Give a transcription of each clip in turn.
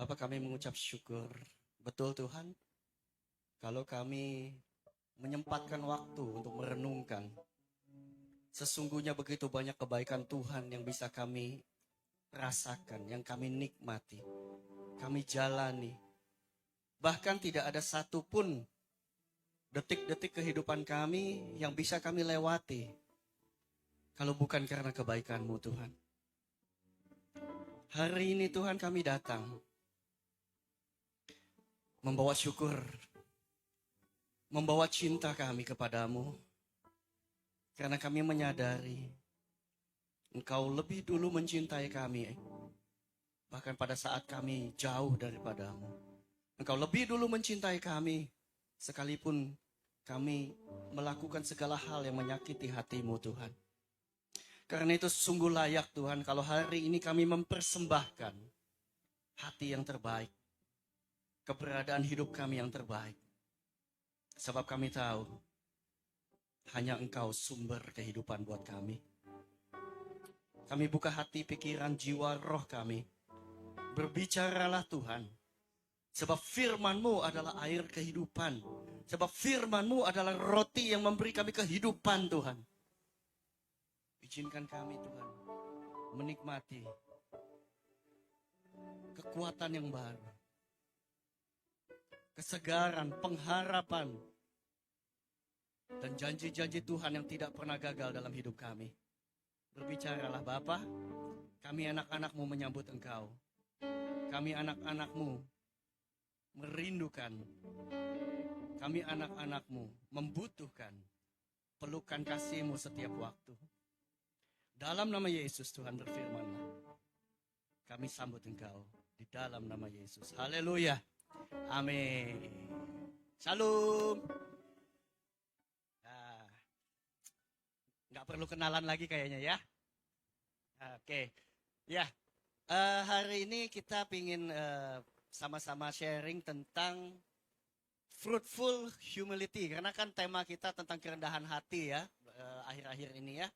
Bapak, kami mengucap syukur. Betul Tuhan, kalau kami menyempatkan waktu untuk merenungkan, sesungguhnya begitu banyak kebaikan Tuhan yang bisa kami rasakan, yang kami nikmati, kami jalani. Bahkan tidak ada satupun detik-detik kehidupan kami yang bisa kami lewati kalau bukan karena kebaikan-Mu Tuhan. Hari ini Tuhan kami datang membawa syukur, membawa cinta kami kepadamu. Karena kami menyadari Engkau lebih dulu mencintai kami. Bahkan pada saat kami jauh daripadamu. Engkau lebih dulu mencintai kami. Sekalipun kami melakukan segala hal yang menyakiti hati-Mu Tuhan. Karena itu sungguh layak Tuhan kalau hari ini kami mempersembahkan hati yang terbaik. Keberadaan hidup kami yang terbaik. Sebab kami tahu hanya Engkau sumber kehidupan buat kami. Kami buka hati, pikiran, jiwa, roh kami. Berbicaralah Tuhan. Sebab firman-Mu adalah air kehidupan. Sebab firman-Mu adalah roti yang memberi kami kehidupan Tuhan. Izinkan kami Tuhan menikmati kekuatan yang baru. Kesegaran, pengharapan, dan janji-janji Tuhan yang tidak pernah gagal dalam hidup kami. Berbicaralah Bapa, kami anak-anak-Mu menyambut Engkau. Kami anak-anak-Mu merindukan. Kami anak-anak-Mu membutuhkan pelukan kasih-Mu setiap waktu. Dalam nama Yesus Tuhan berfirman-Lah. Kami sambut Engkau di dalam nama Yesus. Haleluya. Amin. Shalom. Nggak perlu kenalan lagi kayaknya ya. Oke. Ya, hari ini kita ingin sama-sama sharing tentang fruitful humility. Karena kan tema kita tentang kerendahan hati ya, akhir-akhir ini ya.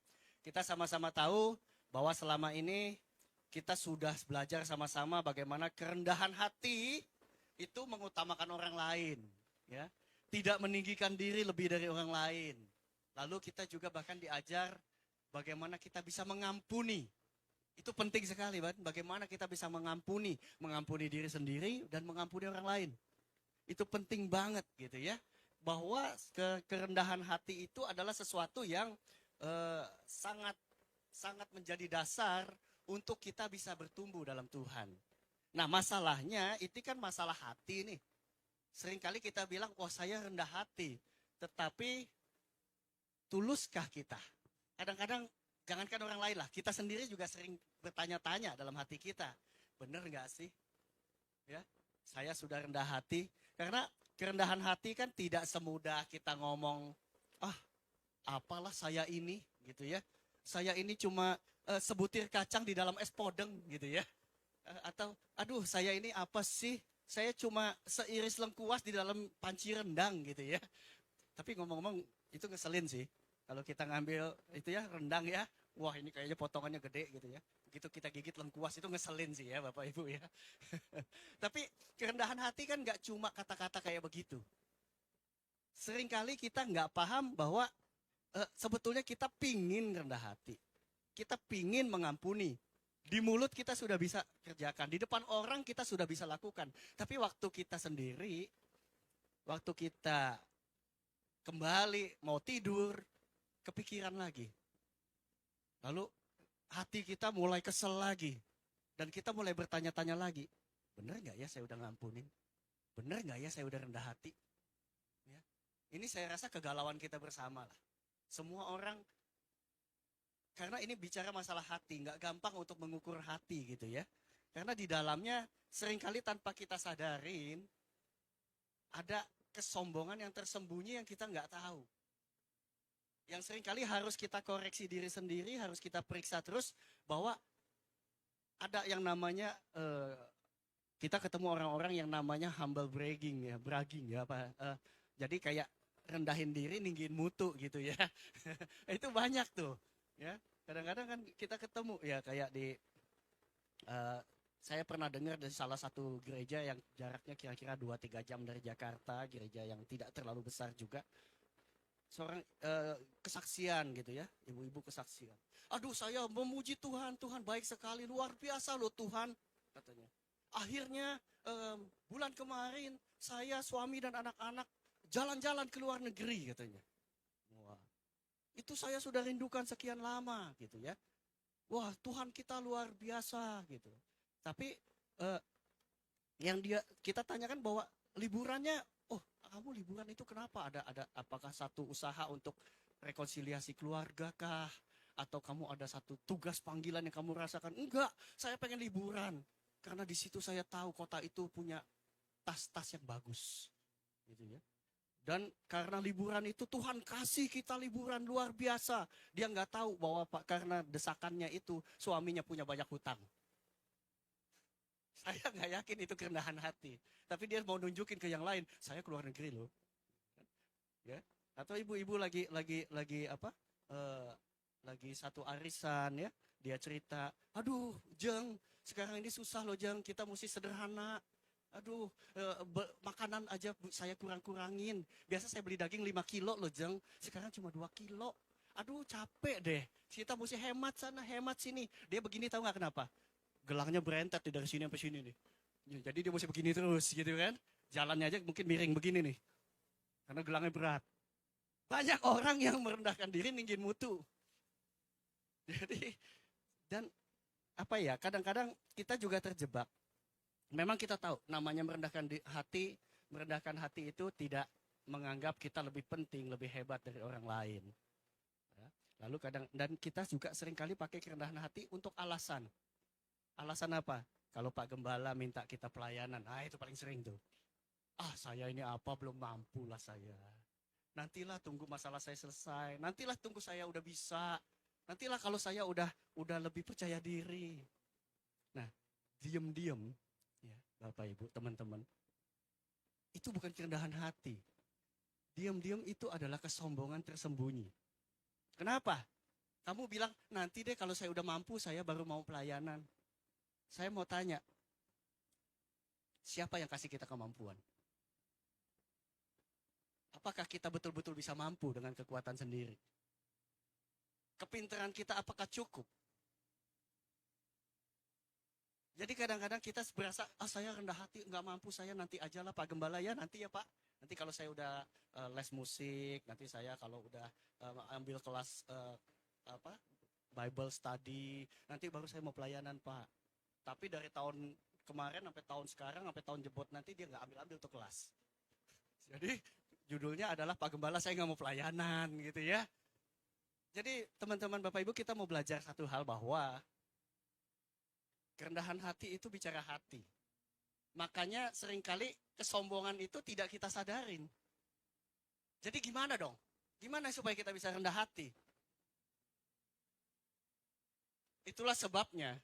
Kita sama-sama tahu bahwa selama ini kita sudah belajar sama-sama bagaimana kerendahan hati itu mengutamakan orang lain. Ya. Tidak meninggikan diri lebih dari orang lain. Lalu kita juga bahkan diajar bagaimana kita bisa mengampuni. Itu penting sekali, bagaimana kita bisa mengampuni diri sendiri dan mengampuni orang lain. Itu penting banget gitu ya. Bahwa kerendahan hati itu adalah sesuatu yang sangat menjadi dasar untuk kita bisa bertumbuh dalam Tuhan. Nah, masalahnya itu kan masalah hati nih. Seringkali kita bilang, "Wah, saya rendah hati." Tetapi tuluskah kita? Kadang-kadang jangankan orang lain lah, kita sendiri juga sering bertanya-tanya dalam hati kita. Benar nggak sih? Ya, saya sudah rendah hati. Karena kerendahan hati kan tidak semudah kita ngomong, apalah saya ini, gitu ya. Saya ini cuma sebutir kacang di dalam es podeng, gitu ya. Atau, aduh saya ini apa sih? Saya cuma seiris lengkuas di dalam panci rendang, gitu ya. Tapi ngomong-ngomong, itu ngeselin sih. Kalau kita ngambil itu ya rendang ya, wah ini kayaknya potongannya gede gitu ya. Begitu kita gigit lengkuas itu ngeselin sih ya Bapak Ibu ya. Tapi kerendahan hati kan nggak cuma kata-kata kayak begitu. Seringkali kita nggak paham bahwa sebetulnya kita pingin rendah hati. Kita pingin mengampuni. Di mulut kita sudah bisa kerjakan. Di depan orang kita sudah bisa lakukan. Tapi waktu kita sendiri, waktu kita kembali mau tidur, kepikiran lagi. Lalu hati kita mulai kesel lagi. Dan kita mulai bertanya-tanya lagi. Bener gak ya saya udah ngampunin? Bener gak ya saya udah rendah hati? Ya. Ini saya rasa kegalauan kita bersama lah. Semua orang, karena ini bicara masalah hati, gak gampang untuk mengukur hati gitu ya. Karena di dalamnya seringkali tanpa kita sadarin, ada kesombongan yang tersembunyi yang kita nggak tahu. Yang seringkali harus kita koreksi diri sendiri, harus kita periksa terus bahwa ada yang namanya kita ketemu orang-orang yang namanya humble bragging ya, jadi kayak rendahin diri, ninggiin mutu gitu ya. Itu banyak tuh, ya. Kadang-kadang kan kita ketemu ya kayak di Saya pernah dengar dari salah satu gereja yang jaraknya kira-kira 2-3 jam dari Jakarta, gereja yang tidak terlalu besar juga. Seorang kesaksian gitu ya, ibu-ibu kesaksian. Aduh, saya memuji Tuhan, Tuhan baik sekali, luar biasa loh Tuhan, katanya. Akhirnya bulan kemarin saya, suami dan anak-anak jalan-jalan ke luar negeri katanya. Wah, itu saya sudah rindukan sekian lama gitu ya. Wah, Tuhan kita luar biasa gitu. Tapi yang kita tanyakan bahwa liburannya, oh kamu liburan itu kenapa? Ada apakah satu usaha untuk rekonsiliasi keluarga kah? Atau kamu ada satu tugas panggilan yang kamu rasakan? Enggak, saya pengen liburan. Karena di situ saya tahu kota itu punya tas-tas yang bagus. Gitu ya. Dan karena liburan itu Tuhan kasih kita liburan luar biasa. Dia nggak tahu bahwa karena desakannya itu suaminya punya banyak hutang. Saya nggak yakin itu kerendahan hati. Tapi dia mau nunjukin ke yang lain, saya keluar negeri loh. Ya. Atau ibu-ibu lagi apa? Lagi satu arisan ya, dia cerita, aduh Jeng, sekarang ini susah loh Jeng, kita mesti sederhana. Aduh, makanan aja saya kurang-kurangin. Biasa saya beli daging 5 kilo loh Jeng, sekarang cuma 2 kilo. Aduh capek deh, kita mesti hemat sana, hemat sini. Dia begini tahu nggak kenapa? Gelangnya berentet dari sini sampai sini nih. Jadi dia mesti begini terus gitu kan. Jalannya aja mungkin miring begini nih. Karena gelangnya berat. Banyak orang yang merendahkan diri ninggin mutu. Jadi, dan apa ya, kadang-kadang kita juga terjebak. Memang kita tahu namanya merendahkan hati itu tidak menganggap kita lebih penting, lebih hebat dari orang lain. Ya. Lalu dan kita juga seringkali pakai kerendahan hati untuk alasan. Alasan apa? Kalau Pak Gembala minta kita pelayanan, itu paling sering tuh. Saya ini apa, belum mampu lah saya. Nantilah tunggu masalah saya selesai. Nantilah tunggu saya udah bisa. Nantilah kalau saya udah lebih percaya diri. Nah, diem-diem, ya, Bapak Ibu, teman-teman, itu bukan kerendahan hati. Diem-diem itu adalah kesombongan tersembunyi. Kenapa? Kamu bilang, nanti deh kalau saya udah mampu, saya baru mau pelayanan. Saya mau tanya, siapa yang kasih kita kemampuan? Apakah kita betul-betul bisa mampu dengan kekuatan sendiri? Kepintaran kita apakah cukup? Jadi kadang-kadang kita berasa, saya rendah hati, nggak mampu, saya nanti aja lah Pak Gembala ya, nanti ya Pak. Nanti kalau saya udah les musik, nanti saya kalau udah ambil kelas Bible study, nanti baru saya mau pelayanan Pak. Tapi dari tahun kemarin sampai tahun sekarang, sampai tahun jebot nanti dia nggak ambil tuh kelas. Jadi judulnya adalah Pak Gembala saya nggak mau pelayanan gitu ya. Jadi teman-teman Bapak Ibu kita mau belajar satu hal bahwa kerendahan hati itu bicara hati. Makanya seringkali kesombongan itu tidak kita sadarin. Jadi gimana dong? Gimana supaya kita bisa rendah hati? Itulah sebabnya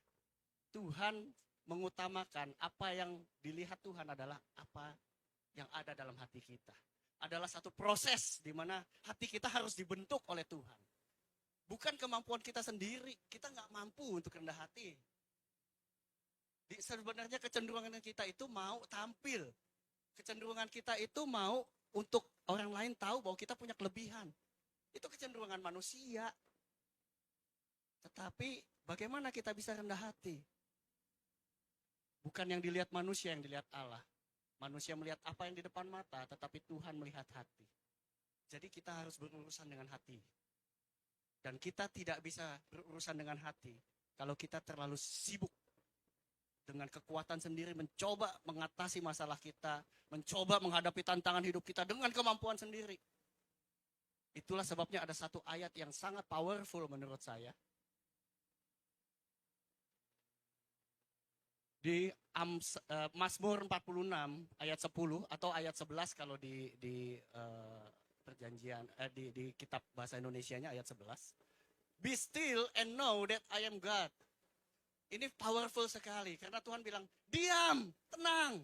Tuhan mengutamakan apa yang dilihat Tuhan adalah apa yang ada dalam hati kita. Adalah satu proses di mana hati kita harus dibentuk oleh Tuhan. Bukan kemampuan kita sendiri. Kita nggak mampu untuk rendah hati. Sebenarnya kecenderungan kita itu mau tampil. Kecenderungan kita itu mau untuk orang lain tahu bahwa kita punya kelebihan. Itu kecenderungan manusia. Tetapi bagaimana kita bisa rendah hati? Bukan yang dilihat manusia, yang dilihat Allah. Manusia melihat apa yang di depan mata, tetapi Tuhan melihat hati. Jadi kita harus berurusan dengan hati. Dan kita tidak bisa berurusan dengan hati kalau kita terlalu sibuk dengan kekuatan sendiri mencoba mengatasi masalah kita, mencoba menghadapi tantangan hidup kita dengan kemampuan sendiri. Itulah sebabnya ada satu ayat yang sangat powerful menurut saya. Di Mazmur 46 ayat 10 atau ayat 11 kalau di perjanjian di kitab bahasa Indonesianya ayat 11. Be still and know that I am God. Ini powerful sekali karena Tuhan bilang, diam, tenang.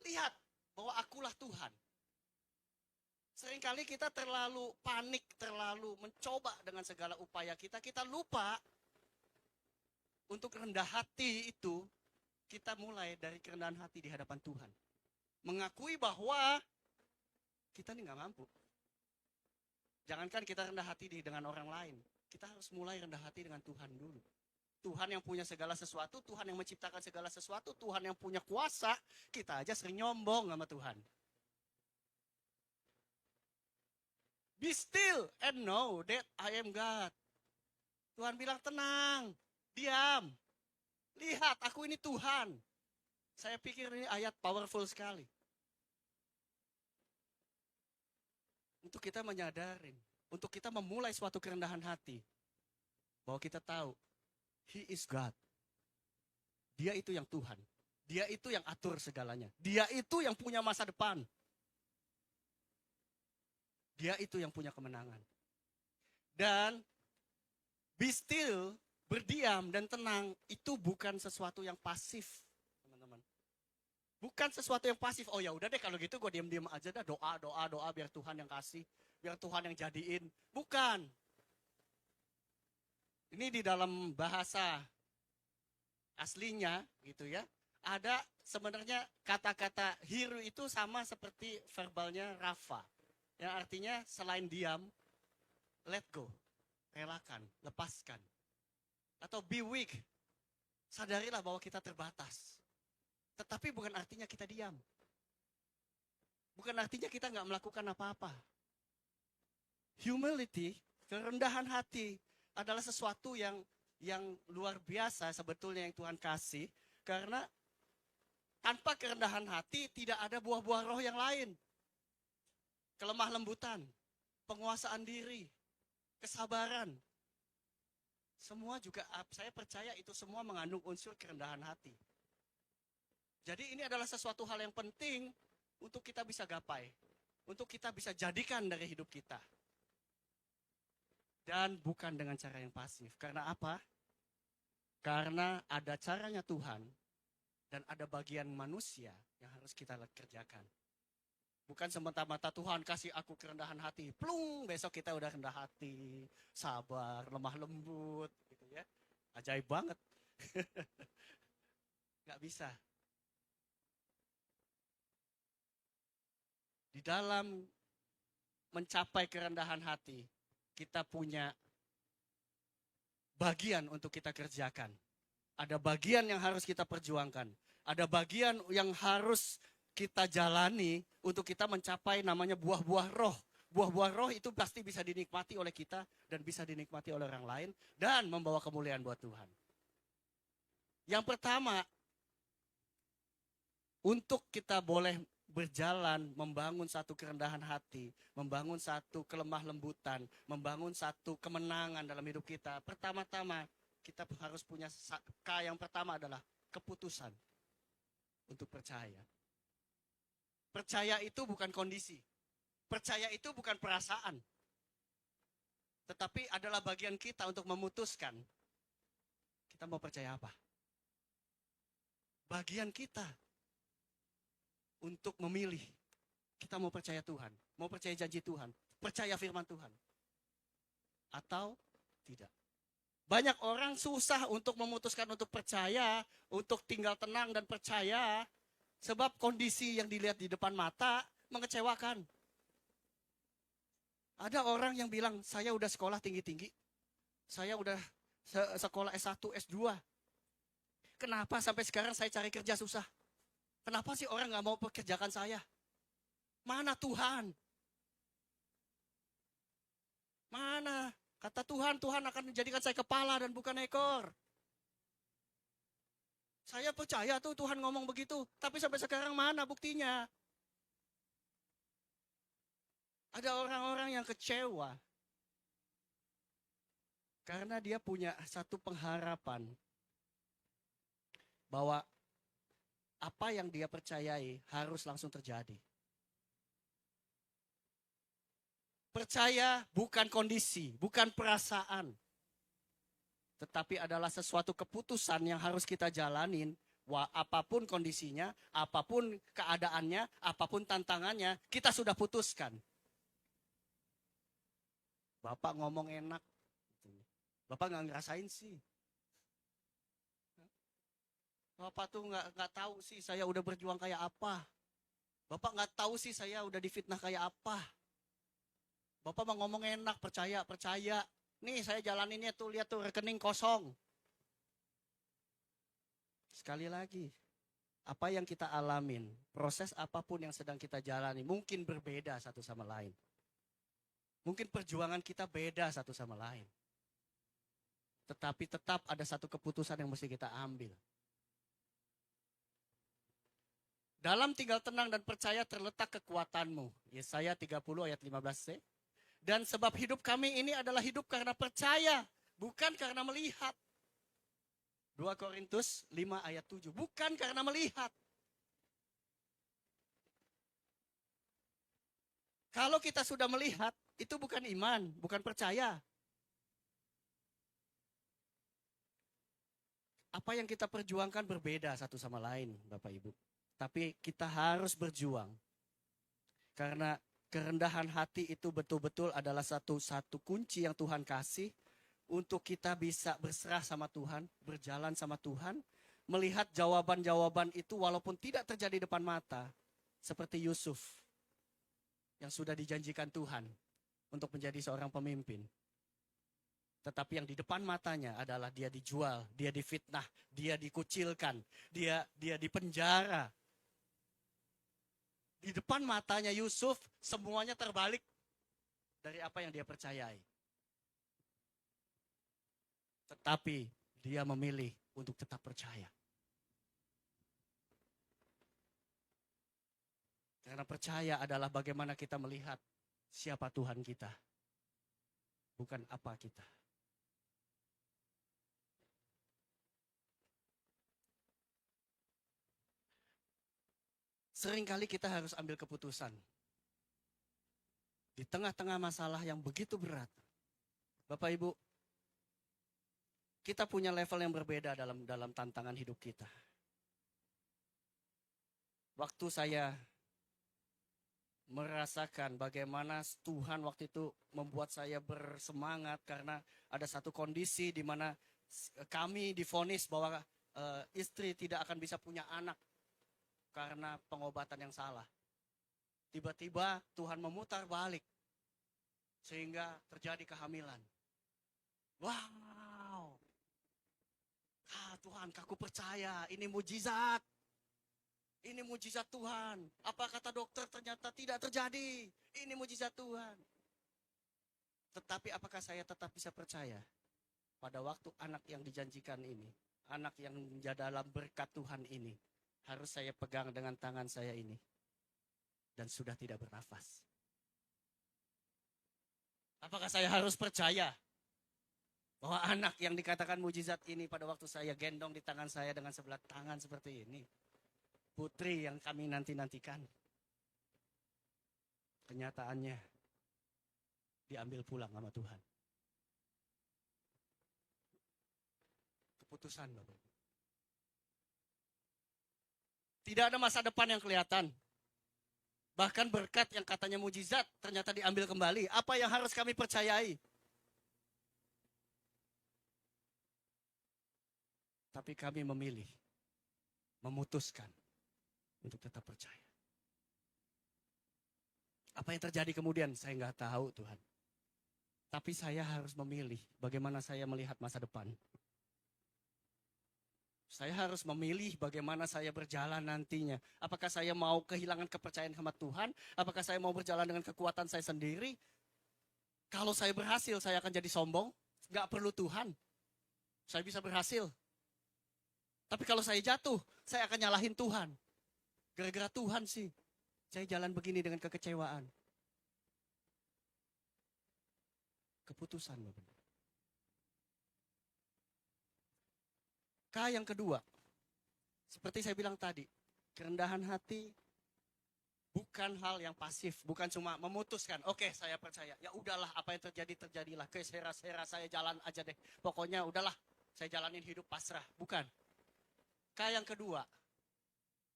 Lihat bahwa akulah Tuhan. Seringkali kita terlalu panik, terlalu mencoba dengan segala upaya kita lupa untuk rendah hati itu kita mulai dari kerendahan hati di hadapan Tuhan. Mengakui bahwa kita ini nggak mampu. Jangankan kita rendah hati dengan orang lain. Kita harus mulai rendah hati dengan Tuhan dulu. Tuhan yang punya segala sesuatu, Tuhan yang menciptakan segala sesuatu, Tuhan yang punya kuasa. Kita aja sering nyombong sama Tuhan. Be still and know that I am God. Tuhan bilang tenang, diam. Lihat, aku ini Tuhan. Saya pikir ini ayat powerful sekali. Untuk kita menyadari, untuk kita memulai suatu kerendahan hati. Bahwa kita tahu, He is God. Dia itu yang Tuhan. Dia itu yang atur segalanya. Dia itu yang punya masa depan. Dia itu yang punya kemenangan. Dan be still, berdiam dan tenang, itu bukan sesuatu yang pasif, teman-teman. Bukan sesuatu yang pasif. Oh ya udah deh kalau gitu gue diam-diam aja dah, doa biar Tuhan yang kasih, biar Tuhan yang jadiin. Bukan. Ini di dalam bahasa aslinya gitu ya. Ada sebenarnya kata-kata hiru itu sama seperti verbalnya rafa. Yang artinya selain diam, let go. Relakan, lepaskan. Atau be weak. Sadarilah bahwa kita terbatas. Tetapi bukan artinya kita diam. Bukan artinya kita nggak melakukan apa-apa. Humility, kerendahan hati adalah sesuatu yang luar biasa sebetulnya yang Tuhan kasih. Karena tanpa kerendahan hati tidak ada buah-buah roh yang lain. Kelemah lembutan, penguasaan diri, kesabaran. Semua juga saya percaya itu semua mengandung unsur kerendahan hati. Jadi ini adalah sesuatu hal yang penting untuk kita bisa gapai. Untuk kita bisa jadikan dari hidup kita. Dan bukan dengan cara yang pasif. Karena apa? Karena ada caranya Tuhan dan ada bagian manusia yang harus kita kerjakan. Bukan semata-mata Tuhan kasih aku kerendahan hati. Plung, besok kita udah rendah hati, sabar, lemah lembut. Gitu ya. Ajaib banget. Gak bisa. Di dalam mencapai kerendahan hati, kita punya bagian untuk kita kerjakan. Ada bagian yang harus kita perjuangkan. Ada bagian yang harus kita jalani untuk kita mencapai namanya buah-buah roh. Buah-buah roh itu pasti bisa dinikmati oleh kita dan bisa dinikmati oleh orang lain dan membawa kemuliaan buat Tuhan. Yang pertama, untuk kita boleh berjalan, membangun satu kerendahan hati, membangun satu kelemah lembutan, membangun satu kemenangan dalam hidup kita. Pertama-tama, kita harus punya yang pertama adalah keputusan untuk percaya. Percaya itu bukan kondisi. Percaya itu bukan perasaan. Tetapi adalah bagian kita untuk memutuskan. Kita mau percaya apa? Bagian kita untuk memilih. Kita mau percaya Tuhan. Mau percaya janji Tuhan. Percaya firman Tuhan. Atau tidak. Banyak orang susah untuk memutuskan untuk percaya. Untuk tinggal tenang dan percaya. Sebab kondisi yang dilihat di depan mata mengecewakan. Ada orang yang bilang, saya udah sekolah tinggi-tinggi. Saya udah sekolah S1, S2. Kenapa sampai sekarang saya cari kerja susah? Kenapa sih orang gak mau pekerjakan saya? Mana Tuhan? Mana? Kata Tuhan, Tuhan akan menjadikan saya kepala dan bukan ekor. Saya percaya tuh Tuhan ngomong begitu. Tapi sampai sekarang mana buktinya? Ada orang-orang yang kecewa. Karena dia punya satu pengharapan. Bahwa apa yang dia percayai harus langsung terjadi. Percaya bukan kondisi, bukan perasaan. Tetapi adalah sesuatu keputusan yang harus kita jalanin. Apapun kondisinya, apapun keadaannya, apapun tantangannya, kita sudah putuskan. Bapak ngomong enak. Bapak gak ngerasain sih. Bapak tuh nggak tahu sih saya udah berjuang kayak apa. Bapak nggak tahu sih saya udah difitnah kayak apa. Bapak mau ngomong enak, percaya, percaya. Nih saya jalaninnya tuh, lihat tuh rekening kosong. Sekali lagi, apa yang kita alamin, proses apapun yang sedang kita jalani, mungkin berbeda satu sama lain. Mungkin perjuangan kita beda satu sama lain. Tetapi tetap ada satu keputusan yang mesti kita ambil. Dalam tinggal tenang dan percaya terletak kekuatanmu. Yesaya 30 ayat 15c. Dan sebab hidup kami ini adalah hidup karena percaya, bukan karena melihat. 2 Korintus 5 ayat 7. Bukan karena melihat. Kalau kita sudah melihat, itu bukan iman, bukan percaya. Apa yang kita perjuangkan berbeda satu sama lain, Bapak Ibu. Tapi kita harus berjuang. Karena kerendahan hati itu betul-betul adalah satu kunci yang Tuhan kasih untuk kita bisa berserah sama Tuhan, berjalan sama Tuhan, melihat jawaban-jawaban itu walaupun tidak terjadi depan mata, seperti Yusuf yang sudah dijanjikan Tuhan untuk menjadi seorang pemimpin. Tetapi yang di depan matanya adalah dia dijual, dia difitnah, dia dikucilkan, dia dipenjara. Di depan matanya Yusuf, semuanya terbalik dari apa yang dia percayai. Tetapi dia memilih untuk tetap percaya. Karena percaya adalah bagaimana kita melihat siapa Tuhan kita. Bukan apa kita. Seringkali kita harus ambil keputusan. Di tengah-tengah masalah yang begitu berat. Bapak Ibu, kita punya level yang berbeda dalam tantangan hidup kita. Waktu saya merasakan bagaimana Tuhan waktu itu membuat saya bersemangat karena ada satu kondisi di mana kami divonis bahwa istri tidak akan bisa punya anak karena pengobatan yang salah. Tiba-tiba Tuhan memutar balik sehingga terjadi kehamilan. Wow. Tuhan, aku percaya ini mujizat. Ini mujizat Tuhan. Apa kata dokter ternyata tidak terjadi. Ini mujizat Tuhan. Tetapi apakah saya tetap bisa percaya pada waktu anak yang dijanjikan ini, anak yang dalam berkat Tuhan ini, harus saya pegang dengan tangan saya ini dan sudah tidak bernafas. Apakah saya harus percaya bahwa anak yang dikatakan mujizat ini pada waktu saya gendong di tangan saya dengan sebelah tangan seperti ini, putri yang kami nanti-nantikan, kenyataannya diambil pulang sama Tuhan. Keputusan, Bapak. Tidak ada masa depan yang kelihatan. Bahkan berkat yang katanya mujizat ternyata diambil kembali. Apa yang harus kami percayai? Tapi kami memilih, memutuskan untuk tetap percaya. Apa yang terjadi kemudian saya nggak tahu, Tuhan. Tapi saya harus memilih bagaimana saya melihat masa depan. Saya harus memilih bagaimana saya berjalan nantinya. Apakah saya mau kehilangan kepercayaan sama Tuhan? Apakah saya mau berjalan dengan kekuatan saya sendiri? Kalau saya berhasil, saya akan jadi sombong. Nggak perlu Tuhan. Saya bisa berhasil. Tapi kalau saya jatuh, saya akan nyalahin Tuhan. Gara-gara Tuhan sih, saya jalan begini dengan kekecewaan. Keputusan, Bapak. Yang kedua, seperti saya bilang tadi, kerendahan hati bukan hal yang pasif, bukan cuma memutuskan, oke saya percaya, ya udahlah apa yang terjadi terjadilah, kesera-sera saya jalan aja deh, pokoknya udahlah saya jalanin hidup pasrah, bukan. Yang kedua,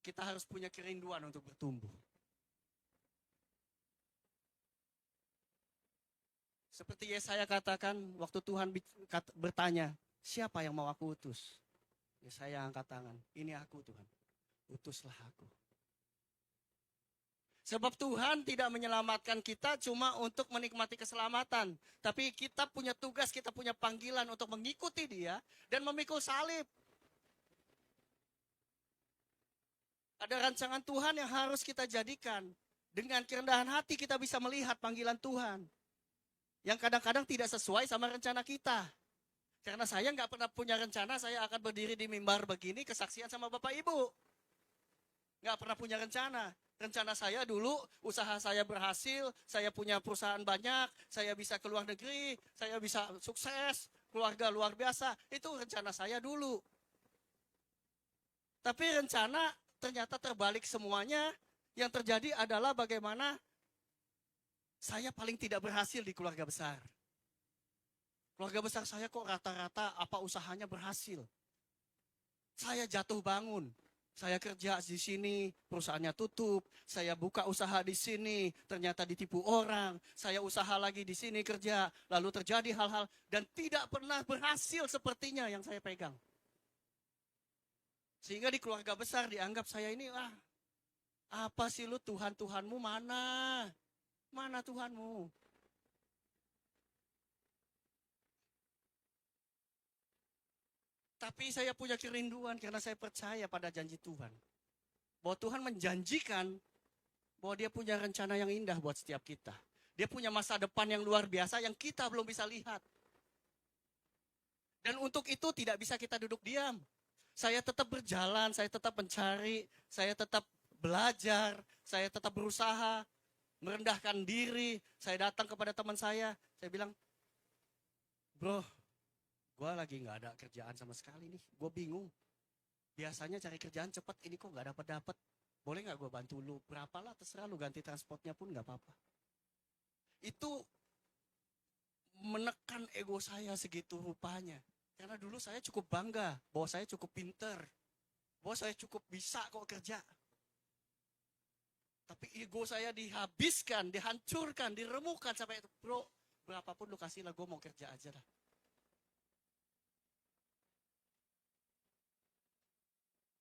kita harus punya kerinduan untuk bertumbuh. Seperti Yesaya katakan, waktu Tuhan bertanya, siapa yang mau aku utus? Ya, saya angkat tangan. Ini aku Tuhan. Utuslah aku. Sebab Tuhan tidak menyelamatkan kita cuma untuk menikmati keselamatan. Tapi kita punya tugas, kita punya panggilan untuk mengikuti Dia dan memikul salib. Ada rancangan Tuhan yang harus kita jadikan. Dengan kerendahan hati kita bisa melihat panggilan Tuhan. Yang kadang-kadang tidak sesuai sama rencana kita. Karena saya nggak pernah punya rencana, saya akan berdiri di mimbar begini, kesaksian sama Bapak Ibu. Nggak pernah punya rencana. Rencana saya dulu, usaha saya berhasil, saya punya perusahaan banyak, saya bisa ke luar negeri, saya bisa sukses, keluarga luar biasa. Itu rencana saya dulu. Tapi rencana ternyata terbalik semuanya. Yang terjadi adalah bagaimana saya paling tidak berhasil di keluarga besar. Keluarga besar saya kok rata-rata apa usahanya berhasil. Saya jatuh bangun. Saya kerja di sini, perusahaannya tutup. Saya buka usaha di sini, ternyata ditipu orang. Saya usaha lagi di sini kerja, lalu terjadi hal-hal dan tidak pernah berhasil sepertinya yang saya pegang. Sehingga di keluarga besar dianggap saya ini, apa sih lu Tuhan-Tuhanmu mana? Mana Tuhanmu? Tapi saya punya kerinduan karena saya percaya pada janji Tuhan. Bahwa Tuhan menjanjikan bahwa Dia punya rencana yang indah buat setiap kita. Dia punya masa depan yang luar biasa yang kita belum bisa lihat. Dan untuk itu tidak bisa kita duduk diam. Saya tetap berjalan, saya tetap mencari, saya tetap belajar, saya tetap berusaha, merendahkan diri. Saya datang kepada teman saya bilang, bro, gue lagi gak ada kerjaan sama sekali nih, gue bingung. Biasanya cari kerjaan cepat, ini kok gak dapat. Boleh gak gue bantu lu? Berapalah terserah lu, ganti transportnya pun gak apa-apa. Itu menekan ego saya segitu rupanya. Karena dulu saya cukup bangga bahwa saya cukup pinter, bahwa saya cukup bisa kok kerja. Tapi ego saya dihabiskan, dihancurkan, diremukkan sampai itu. Bro, berapapun lu kasih lah, gue mau kerja aja dah.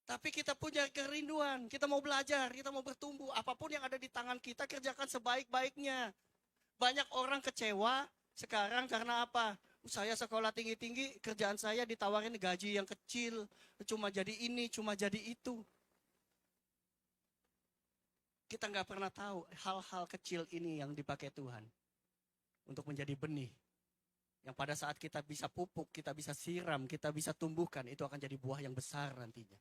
Tapi kita punya kerinduan, kita mau belajar, kita mau bertumbuh. Apapun yang ada di tangan kita, kerjakan sebaik-baiknya. Banyak orang kecewa sekarang karena apa? Saya sekolah tinggi-tinggi, kerjaan saya ditawarin gaji yang kecil. Cuma jadi ini, cuma jadi itu. Kita nggak pernah tahu hal-hal kecil ini yang dipakai Tuhan. Untuk menjadi benih. Yang pada saat kita bisa pupuk, kita bisa siram, kita bisa tumbuhkan. Itu akan jadi buah yang besar nantinya.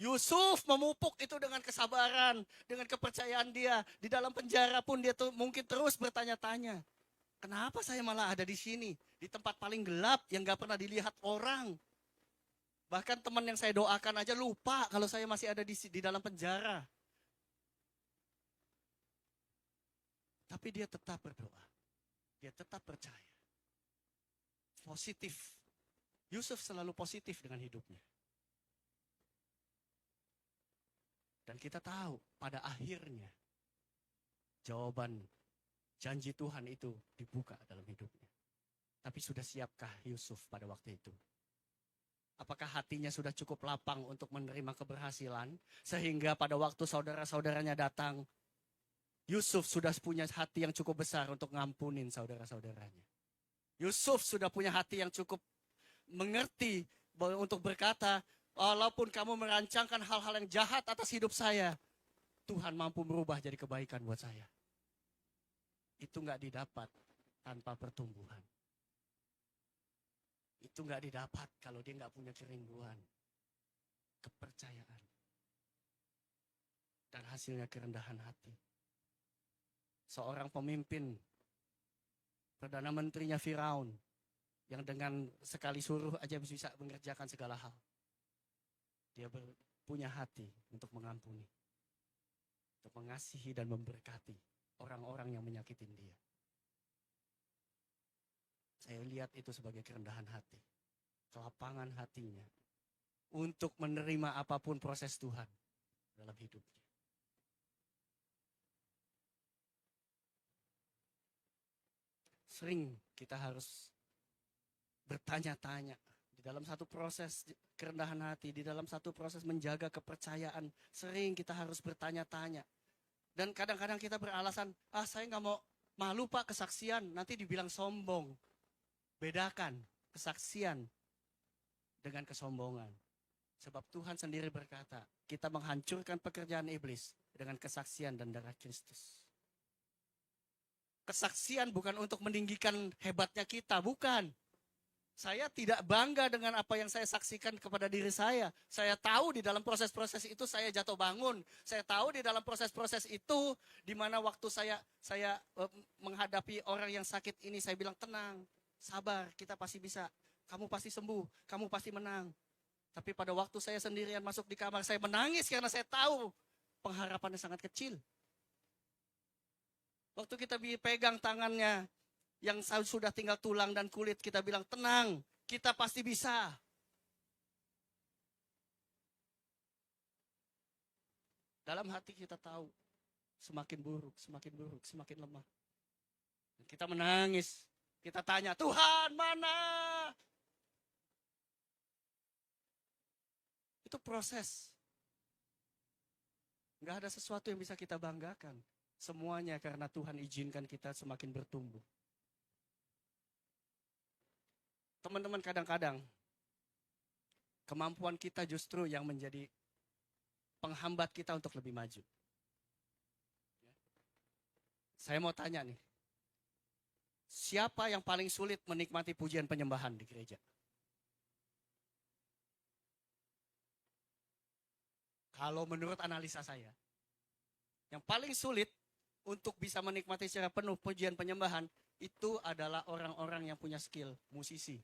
Yusuf memupuk itu dengan kesabaran, dengan kepercayaan dia. Di dalam penjara pun dia tuh mungkin terus bertanya-tanya. Kenapa saya malah ada di sini? Di tempat paling gelap yang gak pernah dilihat orang. Bahkan teman yang saya doakan aja lupa kalau saya masih ada di dalam penjara. Tapi dia tetap berdoa. Dia tetap percaya. Positif. Yusuf selalu positif dengan hidupnya. Dan kita tahu pada akhirnya jawaban janji Tuhan itu dibuka dalam hidupnya. Tapi sudah siapkah Yusuf pada waktu itu? Apakah hatinya sudah cukup lapang untuk menerima keberhasilan? Sehingga pada waktu saudara-saudaranya datang, Yusuf sudah punya hati yang cukup besar untuk ngampunin saudara-saudaranya. Yusuf sudah punya hati yang cukup mengerti untuk berkata, walaupun kamu merancangkan hal-hal yang jahat atas hidup saya, Tuhan mampu merubah jadi kebaikan buat saya. Itu nggak didapat tanpa pertumbuhan. Itu nggak didapat kalau dia nggak punya kerinduan, kepercayaan, dan hasilnya kerendahan hati. Seorang pemimpin, Perdana Menterinya Firaun, yang dengan sekali suruh aja bisa mengerjakan segala hal. Dia punya hati untuk mengampuni, untuk mengasihi dan memberkati orang-orang yang menyakitin dia. Saya lihat itu sebagai kerendahan hati, kelapangan hatinya untuk menerima apapun proses Tuhan dalam hidupnya. Sering kita harus bertanya-tanya di Di dalam satu proses kerendahan hati, di dalam satu proses menjaga kepercayaan, sering kita harus bertanya-tanya. Dan kadang-kadang kita beralasan, saya nggak mau, malu Pak kesaksian, nanti dibilang sombong. Bedakan kesaksian dengan kesombongan. Sebab Tuhan sendiri berkata, kita menghancurkan pekerjaan iblis dengan kesaksian dan darah Kristus. Kesaksian bukan untuk meninggikan hebatnya kita, bukan. Saya tidak bangga dengan apa yang saya saksikan kepada diri saya. Saya tahu di dalam proses-proses itu saya jatuh bangun. Saya tahu di dalam proses-proses itu di mana waktu saya menghadapi orang yang sakit ini, saya bilang tenang, sabar, kita pasti bisa. Kamu pasti sembuh, kamu pasti menang. Tapi pada waktu saya sendirian masuk di kamar, saya menangis karena saya tahu pengharapannya sangat kecil. Waktu kita pegang tangannya, yang sudah tinggal tulang dan kulit, kita bilang tenang, kita pasti bisa. Dalam hati kita tahu, semakin buruk, semakin buruk, semakin lemah. Dan kita menangis, kita tanya, Tuhan mana? Itu proses. Nggak ada sesuatu yang bisa kita banggakan. Semuanya karena Tuhan izinkan kita semakin bertumbuh. Teman-teman, kadang-kadang kemampuan kita justru yang menjadi penghambat kita untuk lebih maju. Saya mau tanya nih, siapa yang paling sulit menikmati pujian penyembahan di gereja? Kalau menurut analisa saya, yang paling sulit untuk bisa menikmati secara penuh pujian penyembahan itu adalah orang-orang yang punya skill, musisi.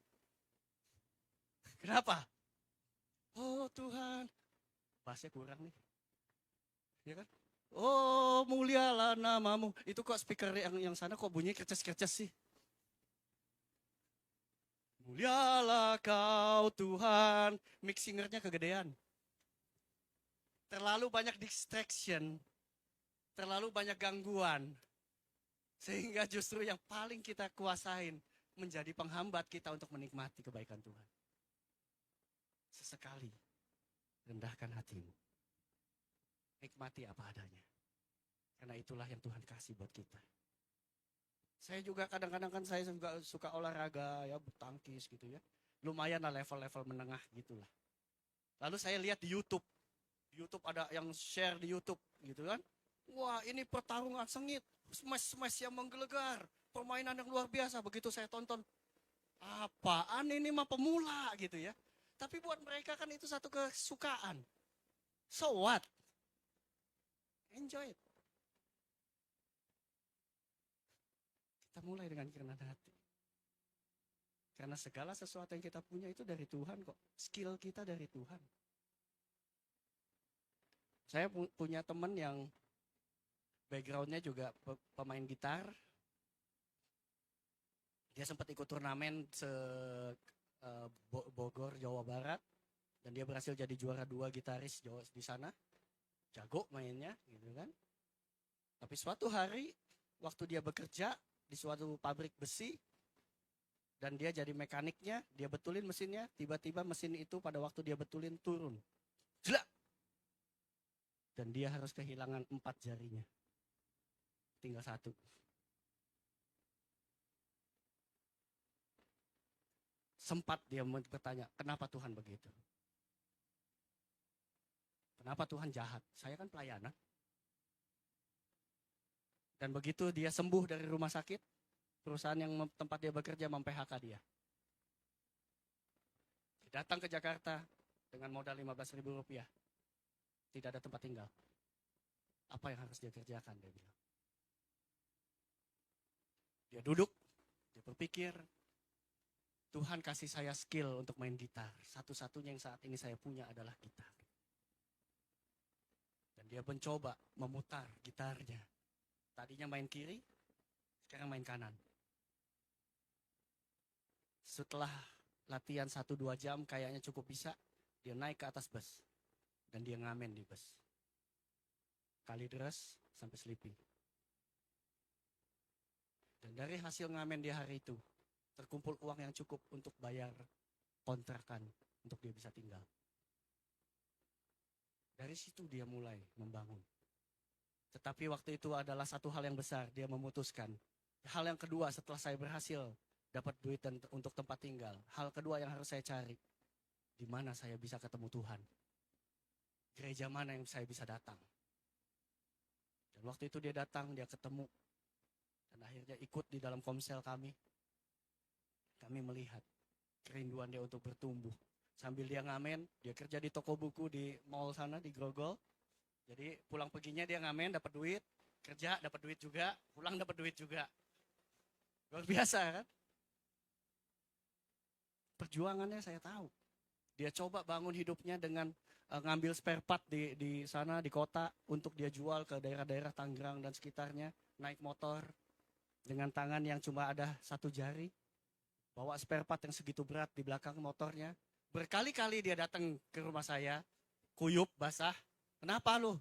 Kenapa? Oh Tuhan, bahasnya kurang nih. Ya kan? Oh mulialah namamu. Itu kok speaker yang sana kok bunyi kerces-kerces sih? Mulialah kau Tuhan. Mixingernya kegedean. Terlalu banyak distraction. Terlalu banyak gangguan. Sehingga justru yang paling kita kuasain menjadi penghambat kita untuk menikmati kebaikan Tuhan. Sesekali rendahkan hatimu. Nikmati apa adanya. Karena itulah yang Tuhan kasih buat kita. Saya juga kadang-kadang kan saya juga suka olahraga ya, bertangkis gitu ya. Lumayan lah level-level menengah gitulah. Lalu saya lihat di YouTube. Di YouTube ada yang share di YouTube gitu kan. Wah, ini pertarungan sengit, smash-smash yang menggelegar, permainan yang luar biasa. Begitu saya tonton, apaan ini mah pemula gitu ya. Tapi buat mereka kan itu satu kesukaan. So what? Enjoy it. Kita mulai dengan kerendahan hati. Karena segala sesuatu yang kita punya itu dari Tuhan kok. Skill kita dari Tuhan. Saya punya teman yang backgroundnya juga pemain gitar. Dia sempat ikut turnamen Bogor, Jawa Barat. Dan dia berhasil jadi juara 2 gitaris di sana. Jago mainnya gitu kan. Tapi suatu hari waktu dia bekerja di suatu pabrik besi. Dan dia jadi mekaniknya, dia betulin mesinnya. Tiba-tiba mesin itu pada waktu dia betulin turun. Jelak! Dan dia harus kehilangan 4 jarinya. Tinggal 1. Sempat dia bertanya, kenapa Tuhan begitu? Kenapa Tuhan jahat? Saya kan pelayanan. Dan begitu dia sembuh dari rumah sakit, perusahaan yang tempat dia bekerja mem-PHK dia. Dia datang ke Jakarta dengan modal Rp15.000. Tidak ada tempat tinggal. Apa yang harus dia kerjakan, dia bilang. Dia duduk, dia berpikir, Tuhan kasih saya skill untuk main gitar. Satu-satunya yang saat ini saya punya adalah gitar. Dan dia mencoba memutar gitarnya. Tadinya main kiri, sekarang main kanan. Setelah latihan 1-2 jam kayaknya cukup bisa, dia naik ke atas bus. Dan dia ngamen di bus. Kalideres sampai Sleeping. Dan dari hasil ngamen dia hari itu, terkumpul uang yang cukup untuk bayar kontrakan untuk dia bisa tinggal. Dari situ dia mulai membangun. Tetapi waktu itu adalah satu hal yang besar, dia memutuskan. Hal yang kedua setelah saya berhasil dapat duit untuk tempat tinggal. Hal kedua yang harus saya cari, di mana saya bisa ketemu Tuhan. Gereja mana yang saya bisa datang. Dan waktu itu dia datang, dia ketemu. Dan akhirnya ikut di dalam komsel kami. Kami melihat kerinduan dia untuk bertumbuh. Sambil dia ngamen, dia kerja di toko buku di mall sana, di Grogol. Jadi pulang paginya dia ngamen, dapat duit. Kerja, dapat duit juga. Pulang dapat duit juga. Luar biasa kan? Perjuangannya saya tahu. Dia coba bangun hidupnya dengan ngambil spare part di sana, di kota. Untuk dia jual ke daerah-daerah Tangerang dan sekitarnya. Naik motor dengan tangan yang cuma ada satu jari. Bawa spare part yang segitu berat di belakang motornya. Berkali-kali dia datang ke rumah saya. Kuyup, basah. Kenapa lu?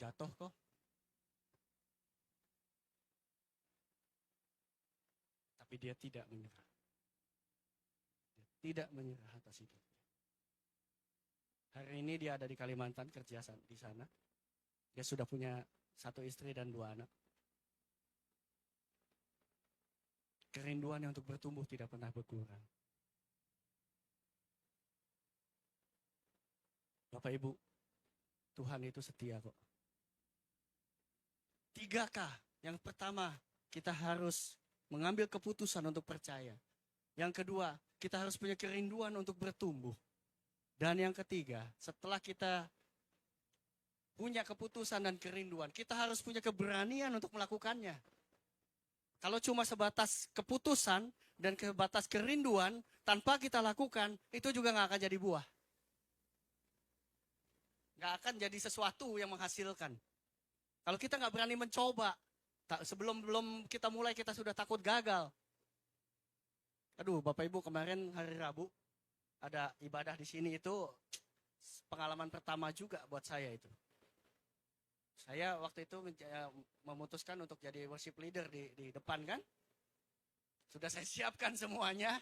Jatuh kok. Tapi dia tidak menyerah. Dia tidak menyerah atas hidupnya. Hari ini dia ada di Kalimantan kerja di sana. Dia sudah punya 1 istri dan 2 anak. Kerinduannya untuk bertumbuh tidak pernah berkurang. Bapak Ibu, Tuhan itu setia kok. 3K. Yang pertama, kita harus mengambil keputusan untuk percaya. Yang kedua, kita harus punya kerinduan untuk bertumbuh. Dan yang ketiga, setelah kita punya keputusan dan kerinduan, kita harus punya keberanian untuk melakukannya. Kalau cuma sebatas keputusan dan sebatas kerinduan, tanpa kita lakukan, itu juga nggak akan jadi buah. Nggak akan jadi sesuatu yang menghasilkan. Kalau kita nggak berani mencoba, sebelum kita mulai kita sudah takut gagal. Aduh, Bapak Ibu, kemarin hari Rabu ada ibadah di sini, itu pengalaman pertama juga buat saya itu. Saya waktu itu memutuskan untuk jadi worship leader di depan kan. Sudah saya siapkan semuanya.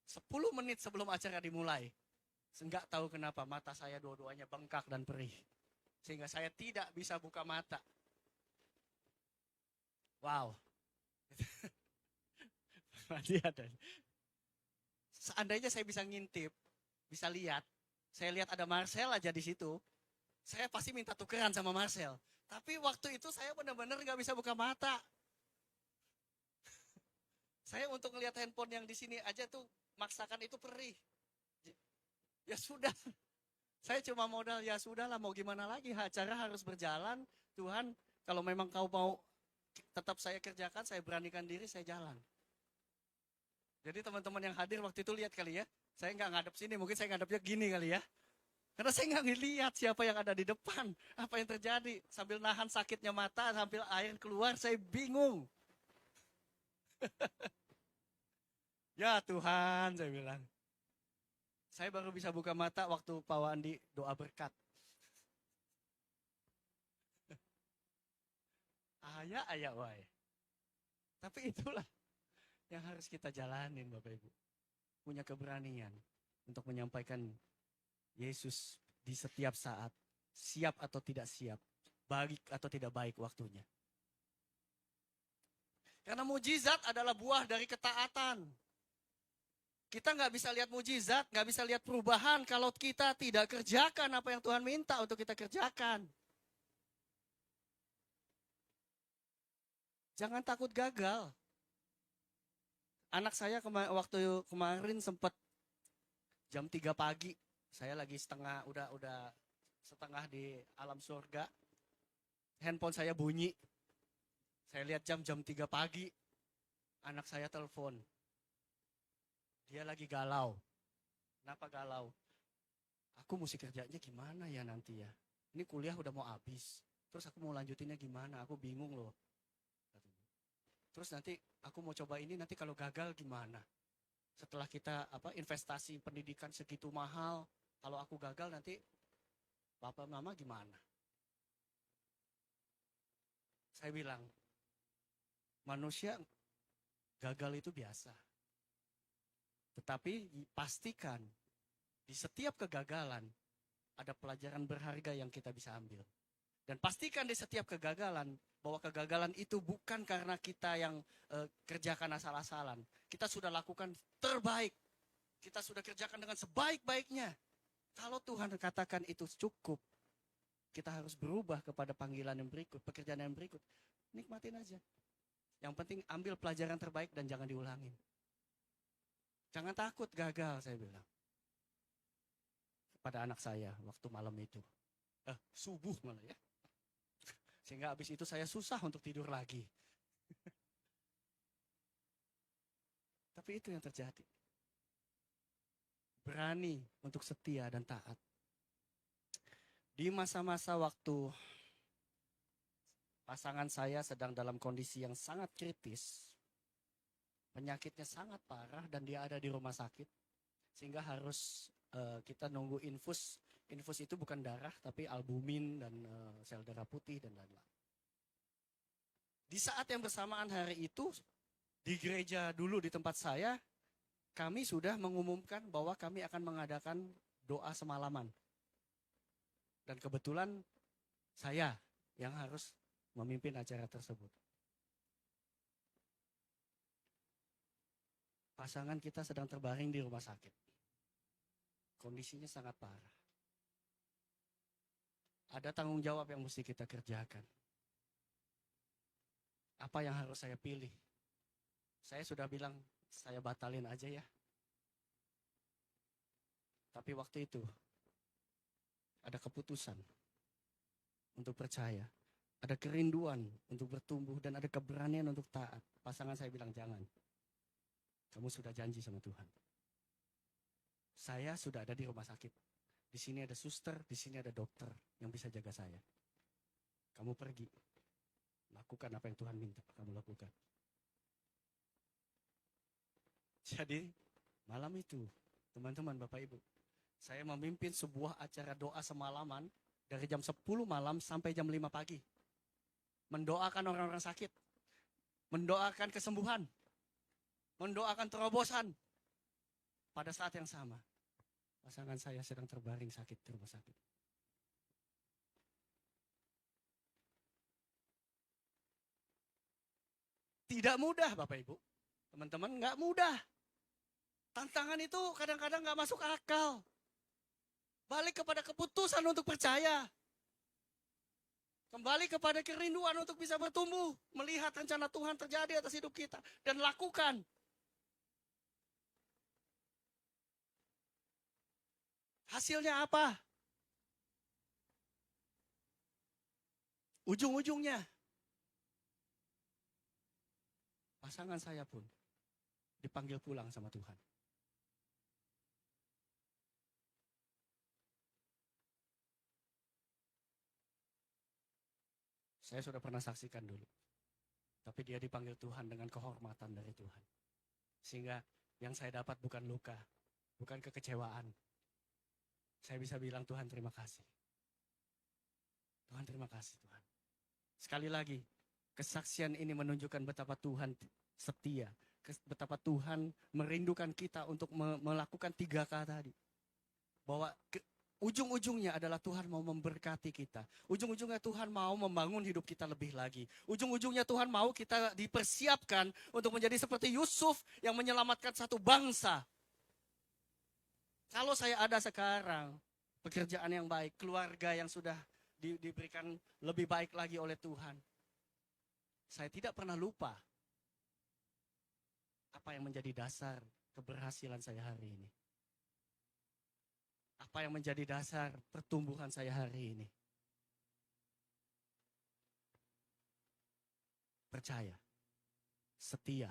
10 menit sebelum acara dimulai. Enggak tahu kenapa mata saya dua-duanya bengkak dan perih. Sehingga saya tidak bisa buka mata. Wow. Seandainya saya bisa ngintip, bisa lihat. Saya lihat ada Marcel aja di situ. Saya pasti minta tukeran sama Marcel. Tapi waktu itu saya benar-benar nggak bisa buka mata. Saya untuk ngelihat handphone yang di sini aja tuh maksakan itu perih. Ya sudah. Saya cuma modal, ya sudahlah, mau gimana lagi, acara harus berjalan. Tuhan, kalau memang kau mau tetap saya kerjakan, saya beranikan diri, saya jalan. Jadi teman-teman yang hadir waktu itu lihat kali ya, saya nggak ngadep sini, mungkin saya ngadepnya gini kali ya. Karena saya nggak ngelihat siapa yang ada di depan, apa yang terjadi. Sambil nahan sakitnya mata, sambil air keluar, saya bingung. Ya Tuhan, saya bilang. Saya baru bisa buka mata waktu Pak Wandi doa berkat. Ayah, wae. Tapi itulah yang harus kita jalanin, Bapak Ibu. Punya keberanian untuk menyampaikan Yesus di setiap saat. Siap atau tidak siap. Baik atau tidak baik waktunya. Karena mujizat adalah buah dari ketaatan. Kita nggak bisa lihat mujizat, nggak bisa lihat perubahan kalau kita tidak kerjakan apa yang Tuhan minta untuk kita kerjakan. Jangan takut gagal. Anak saya waktu kemarin sempat jam 3 pagi, saya lagi udah setengah di alam surga. Handphone saya bunyi. Saya lihat jam 3 pagi, anak saya telepon. Dia lagi galau. Kenapa galau? Aku mesti kerjanya gimana ya nanti ya? Ini kuliah udah mau habis. Terus aku mau lanjutinnya gimana? Aku bingung loh. Terus nanti aku mau coba ini, nanti kalau gagal gimana? Setelah kita investasi pendidikan segitu mahal, kalau aku gagal nanti Bapak Mama gimana? Saya bilang, manusia gagal itu biasa. Tetapi pastikan di setiap kegagalan ada pelajaran berharga yang kita bisa ambil. Dan pastikan di setiap kegagalan bahwa kegagalan itu bukan karena kita yang kerjakan asal-asalan. Kita sudah lakukan terbaik. Kita sudah kerjakan dengan sebaik-baiknya. Kalau Tuhan katakan itu cukup, kita harus berubah kepada panggilan yang berikut, pekerjaan yang berikut. Nikmatin aja. Yang penting ambil pelajaran terbaik dan jangan diulangin. Jangan takut gagal, saya bilang. Kepada anak saya waktu malam itu. Subuh malah ya. Sehingga habis itu saya susah untuk tidur lagi. Tapi itu yang terjadi. Berani untuk setia dan taat. Di masa-masa waktu pasangan saya sedang dalam kondisi yang sangat kritis. Penyakitnya sangat parah dan dia ada di rumah sakit. Sehingga harus kita nunggu infus. Infus itu bukan darah tapi albumin dan sel darah putih dan lain-lain. Di saat yang bersamaan hari itu, di gereja dulu di tempat saya, kami sudah mengumumkan bahwa kami akan mengadakan doa semalaman. Dan kebetulan saya yang harus memimpin acara tersebut. Pasangan kita sedang terbaring di rumah sakit. Kondisinya sangat parah. Ada tanggung jawab yang mesti kita kerjakan. Apa yang harus saya pilih? Saya sudah bilang, saya batalin aja ya. Tapi waktu itu, ada keputusan untuk percaya. Ada kerinduan untuk bertumbuh dan ada keberanian untuk taat. Pasangan saya bilang, jangan. Kamu sudah janji sama Tuhan. Saya sudah ada di rumah sakit. Di sini ada suster, di sini ada dokter yang bisa jaga saya. Kamu pergi. Lakukan apa yang Tuhan minta kamu lakukan. Jadi malam itu, teman-teman, Bapak Ibu, saya memimpin sebuah acara doa semalaman dari jam 10 malam sampai jam 5 pagi. Mendoakan orang-orang sakit. Mendoakan kesembuhan. Mendoakan terobosan. Pada saat yang sama, pasangan saya sedang terbaring sakit di rumah sakit. Tidak mudah Bapak Ibu. Teman-teman, nggak mudah. Tantangan itu kadang-kadang nggak masuk akal. Balik kepada keputusan untuk percaya. Kembali kepada kerinduan untuk bisa bertumbuh. Melihat rencana Tuhan terjadi atas hidup kita. Dan lakukan. Hasilnya apa? Ujung-ujungnya, pasangan saya pun dipanggil pulang sama Tuhan. Saya sudah pernah saksikan dulu. Tapi dia dipanggil Tuhan dengan kehormatan dari Tuhan. Sehingga yang saya dapat bukan luka, bukan kekecewaan. Saya bisa bilang, Tuhan terima kasih. Tuhan terima kasih Tuhan. Sekali lagi, kesaksian ini menunjukkan betapa Tuhan setia. Betapa Tuhan merindukan kita untuk melakukan 3K tadi. Bahwa ujung-ujungnya adalah Tuhan mau memberkati kita. Ujung-ujungnya Tuhan mau membangun hidup kita lebih lagi. Ujung-ujungnya Tuhan mau kita dipersiapkan untuk menjadi seperti Yusuf yang menyelamatkan satu bangsa. Kalau saya ada sekarang, pekerjaan yang baik, keluarga yang sudah diberikan lebih baik lagi oleh Tuhan. Saya tidak pernah lupa apa yang menjadi dasar keberhasilan saya hari ini. Apa yang menjadi dasar pertumbuhan saya hari ini. Percaya, setia,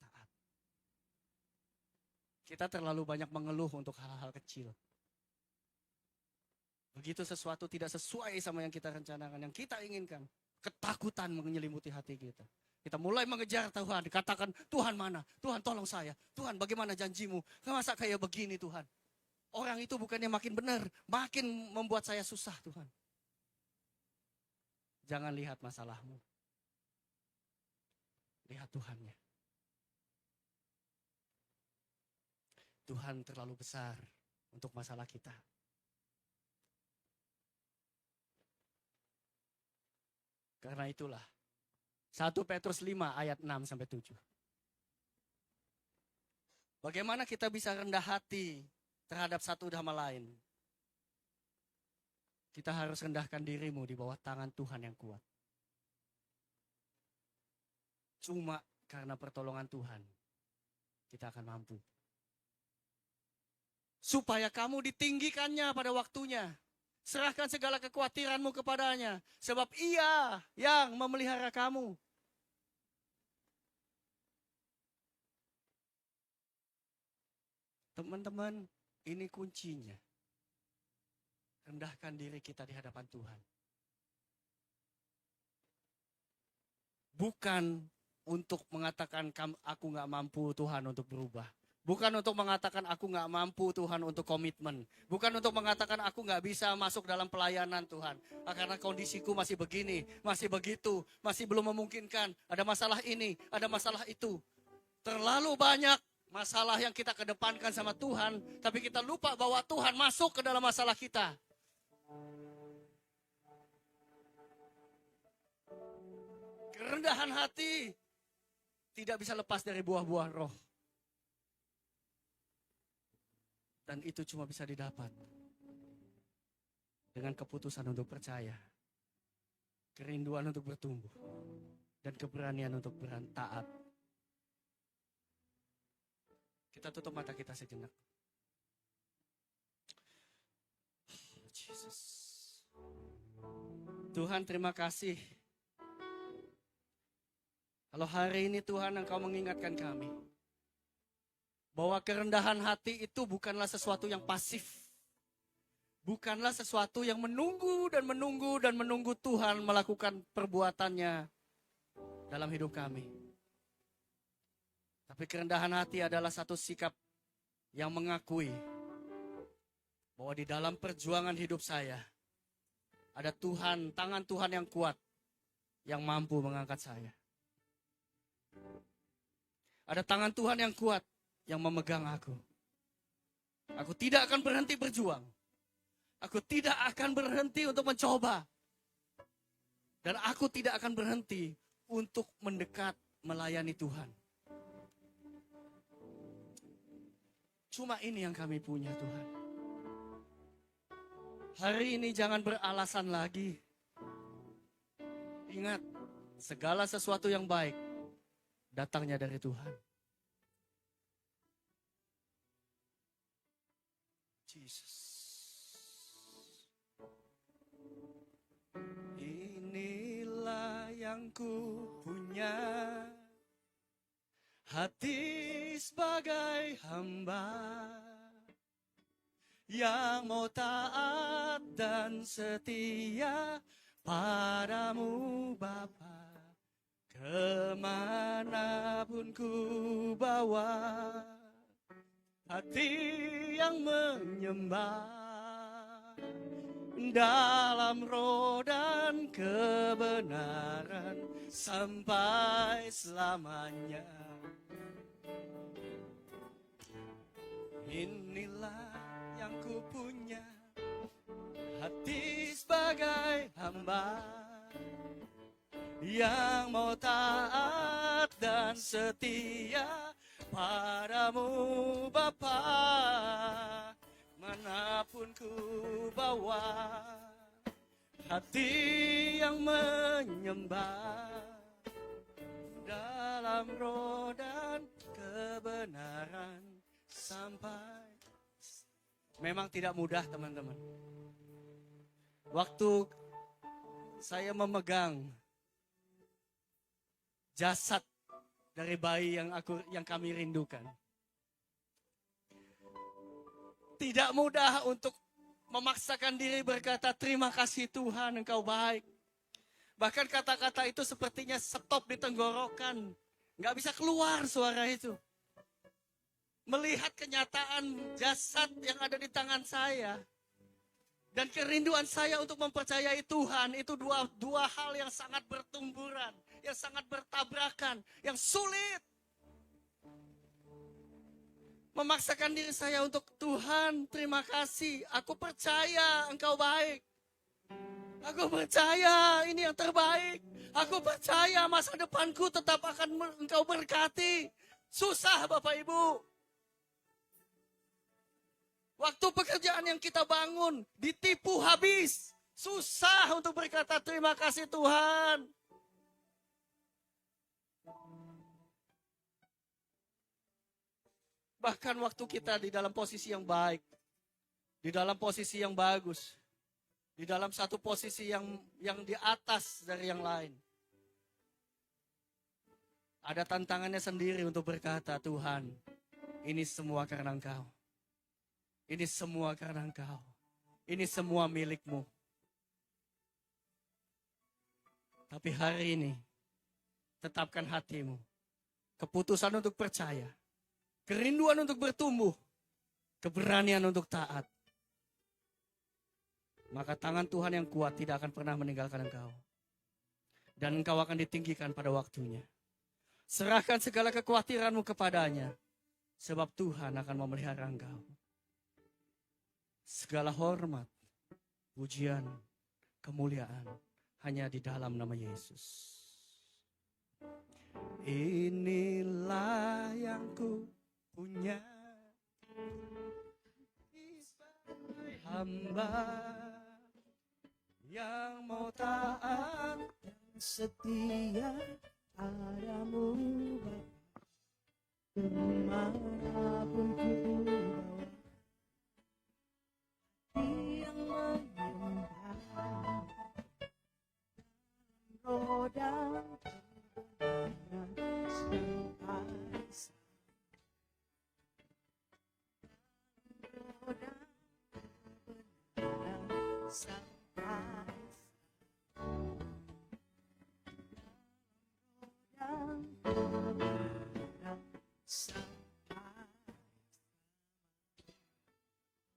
taat. Kita terlalu banyak mengeluh untuk hal-hal kecil. Begitu sesuatu tidak sesuai sama yang kita rencanakan, yang kita inginkan, ketakutan menyelimuti hati kita. Kita mulai mengejar Tuhan, dikatakan, Tuhan mana? Tuhan tolong saya. Tuhan bagaimana janjimu? Masa kayak begini Tuhan? Orang itu bukannya makin benar, makin membuat saya susah Tuhan. Jangan lihat masalahmu. Lihat Tuhannya. Tuhan terlalu besar untuk masalah kita. Karena itulah 1 Petrus 5 ayat 6 sampai 7. Bagaimana kita bisa rendah hati terhadap satu sama lain? Kita harus rendahkan dirimu di bawah tangan Tuhan yang kuat. Cuma karena pertolongan Tuhan, kita akan mampu. Supaya kamu ditinggikannya pada waktunya. Serahkan segala kekhawatiranmu kepadanya. Sebab Ia yang memelihara kamu. Teman-teman, ini kuncinya. Rendahkan diri kita di hadapan Tuhan. Bukan untuk mengatakan aku gak mampu Tuhan untuk berubah. Bukan untuk mengatakan aku gak mampu Tuhan untuk komitmen. Bukan untuk mengatakan aku gak bisa masuk dalam pelayanan Tuhan. Karena kondisiku masih begini, masih begitu, masih belum memungkinkan. Ada masalah ini, ada masalah itu. Terlalu banyak masalah yang kita kedepankan sama Tuhan. Tapi kita lupa bahwa Tuhan masuk ke dalam masalah kita. Kerendahan hati tidak bisa lepas dari buah-buah roh. Dan itu cuma bisa didapat dengan keputusan untuk percaya, kerinduan untuk bertumbuh, dan keberanian untuk taat. Kita tutup mata kita sejenak. Jesus. Tuhan, terima kasih. Kalau hari ini Tuhan Engkau mengingatkan kami bahwa kerendahan hati itu bukanlah sesuatu yang pasif. Bukanlah sesuatu yang menunggu dan menunggu dan menunggu Tuhan melakukan perbuatannya dalam hidup kami. Tapi kerendahan hati adalah satu sikap yang mengakui bahwa di dalam perjuangan hidup saya ada Tuhan, tangan Tuhan yang kuat yang mampu mengangkat saya. Ada tangan Tuhan yang kuat yang memegang aku. Aku tidak akan berhenti berjuang. Aku tidak akan berhenti untuk mencoba. Dan aku tidak akan berhenti untuk mendekat melayani Tuhan. Cuma ini yang kami punya, Tuhan. Hari ini jangan beralasan lagi. Ingat, segala sesuatu yang baik datangnya dari Tuhan. Jesus. Inilah yang ku punya, hati sebagai hamba yang mau taat dan setia padamu Bapa. Kemanapun ku bawa, hati yang menyembah dalam roh dan kebenaran sampai selamanya. Inilah yang ku punya, hati sebagai hamba yang mau taat dan setia padamu Bapa. Manapun ku bawa, hati yang menyembah dalam roh dan kebenaran sampai. Memang tidak mudah, teman-teman. Waktu saya memegang jasad dari bayi yang kami rindukan, tidak mudah untuk memaksakan diri berkata, terima kasih Tuhan, Engkau baik. Bahkan kata-kata itu sepertinya stop di tenggorokan. Nggak bisa keluar suara itu. Melihat kenyataan jasad yang ada di tangan saya. Dan kerinduan saya untuk mempercayai Tuhan, itu dua hal yang sangat bertumburan. Yang sangat bertabrakan, yang sulit. Memaksakan diri saya untuk Tuhan, terima kasih. Aku percaya Engkau baik. Aku percaya ini yang terbaik. Aku percaya masa depanku tetap akan Engkau berkati. Susah Bapak Ibu. Waktu pekerjaan yang kita bangun ditipu habis. Susah untuk berkata terima kasih Tuhan. Bahkan waktu kita di dalam posisi yang baik, di dalam posisi yang bagus, di dalam satu posisi yang di atas dari yang lain. Ada tantangannya sendiri untuk berkata, Tuhan, ini semua karena Engkau. Ini semua karena Engkau. Ini semua milik-Mu. Tapi hari ini, tetapkan hatimu. Keputusan untuk percaya. Kerinduan untuk bertumbuh. Keberanian untuk taat. Maka tangan Tuhan yang kuat tidak akan pernah meninggalkan engkau. Dan engkau akan ditinggikan pada waktunya. Serahkan segala kekhawatiranmu kepadanya. Sebab Tuhan akan memelihara engkau. Segala hormat, pujian, kemuliaan hanya di dalam nama Yesus. Inilah yang ku punya sebagai hamba yang mau taat dan setia padamu kemanapun ku bawa, yang menyembah roda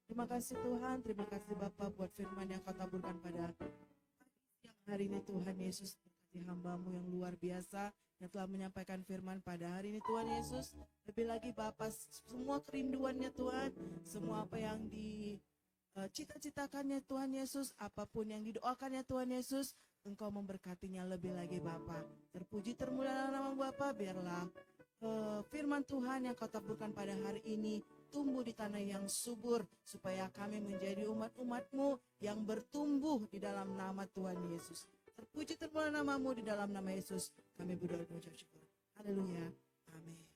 Terima kasih Tuhan, terima kasih Bapa buat firman yang kau taburkan pada yang hari ini Tuhan Yesus. Berkati hamba-Mu yang luar biasa yang telah menyampaikan firman pada hari ini Tuhan Yesus. Lebih lagi Bapa, semua kerinduannya Tuhan, semua apa yang dicita-citakannya Tuhan Yesus, apapun yang didoakannya Tuhan Yesus, Engkau memberkatinya lebih lagi Bapa. Terpuji termulialah nama Bapa, biarlah firman Tuhan yang kau taburkan pada hari ini tumbuh di tanah yang subur, supaya kami menjadi umat-umat-Mu yang bertumbuh di dalam nama Tuhan Yesus. Terpuji termulialah nama-Mu, di dalam nama Yesus kami berdoa dan mengucap syukur. Haleluya. Amin.